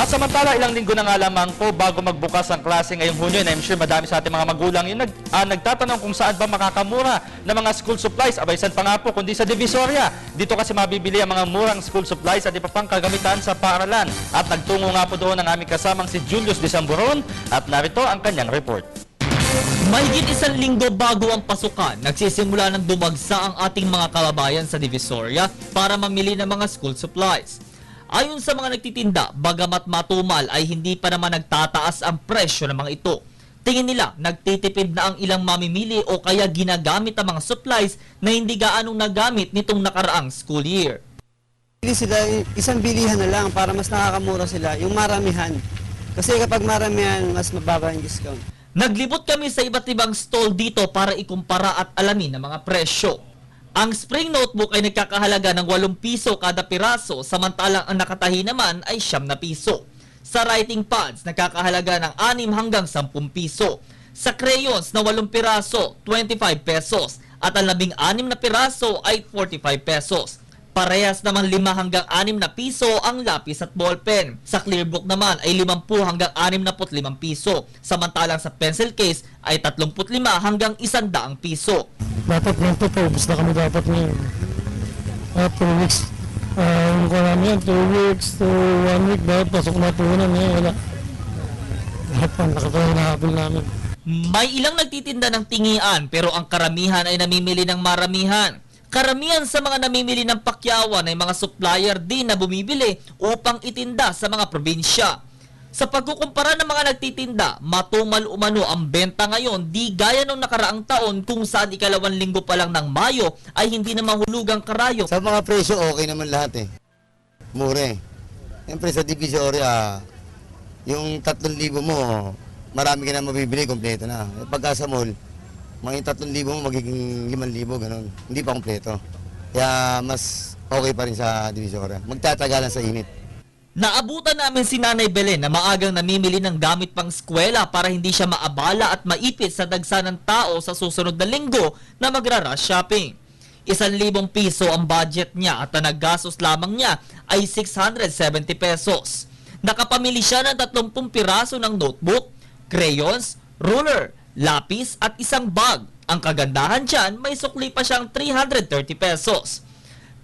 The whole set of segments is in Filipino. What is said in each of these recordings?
At samantala, ilang linggo na nga lamang po bago magbukas ang klase ngayong Hunyo, and I'm sure madami sa ating mga magulang yung nagtatanong kung saan ba makakamura ng mga school supplies. Abay, saan pa nga po kundi sa Divisoria. Dito kasi mabibili ang mga murang school supplies at iba pang kagamitan sa paaralan. At nagtungo nga po doon ang aming kasamang si Julius Desamburon at narito ang kanyang report. Mahigit isang linggo bago ang pasukan, nagsisimula ng dumagsa ang ating mga kababayan sa Divisoria para mamili ng mga school supplies. Ayon sa mga nagtitinda, bagamat matumal ay hindi pa naman nagtataas ang presyo ng mga ito. Tingin nila, nagtitipid na ang ilang mamimili o kaya ginagamit ang mga supplies na hindi gaanong nagamit nitong nakaraang school year. Bili sila, isang bilihan na lang para mas nakakamura sila, yung maramihan. Kasi kapag maramihan, mas mababa yung discount. Naglibot kami sa iba't ibang stall dito para ikumpara at alamin ang mga presyo. Ang spring notebook ay nagkakahalaga ng 8 piso kada piraso, samantalang ang nakatahi naman ay 9 piso. Sa writing pads, nagkakahalaga ng 6 hanggang 10 piso. Sa crayons na 8 piraso, 25 pesos. At ang 16 na piraso ay 45 pesos. Parehas naman 5 hanggang 6 na piso ang lapis at ballpen. Sa clear book naman ay 50 hanggang 65 piso. Samantalang sa pencil case ay 35 hanggang 100 piso. Dapat nito po, ubus na kami dapat ngayon. 2 weeks. Ano ko namin yan, 2 weeks to 1 week, dapat pasok na po na ngayon, wala. Lahat pa, nakatawa na habol namin. May ilang nagtitinda ng tingian pero ang karamihan ay namimili ng maramihan. Karamihan sa mga namimili ng pakyawan ay mga supplier din na bumibili upang itinda sa mga probinsya. Sa pagkukumpara ng mga nagtitinda, matumal umano ang benta ngayon di gaya nung nakaraang taon kung saan ikalawang linggo pa lang ng Mayo ay hindi na mahulugang karayo. Sa mga presyo, okay naman lahat eh. Mure. Siyempre sa Divisoria, yung 3,000 mo, marami ka na mabibili, kompleto na. Pagka sa mall, mga 3,000 mo, magiging 5,000, ganun. Hindi pa kompleto. Kaya mas okay pa rin sa Divisoria. Magtatagalan sa init. Naabutan namin si Nanay Belen na maagang namimili ng gamit pang eskwela para hindi siya maabala at maipit sa dagsa ng tao sa susunod na linggo na magra-rush shopping. 1,000 piso ang budget niya at ang naggastos lamang niya ay 670 pesos. Nakapamili siya ng 30 piraso ng notebook, crayons, ruler, lapis at isang bag. Ang kagandahan dyan, may sukli pa siyang 330 pesos.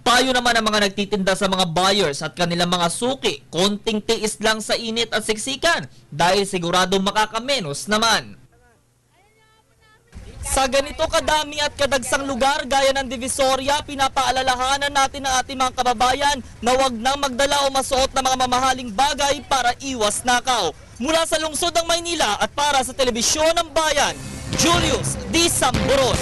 Tayo naman ang mga nagtitinda sa mga buyers at kanilang mga suki, konting tiis lang sa init at siksikan dahil siguradong makakamenos naman. Sa ganito kadami at kadagsang lugar gaya ng Divisoria, pinapaalalahanan natin ang ating mga kababayan na huwag nang magdala o masuot ng mga mamahaling bagay para iwas nakaw. Mula sa lungsod ng Maynila at para sa Telebisyon ng Bayan, Julius Desamburon.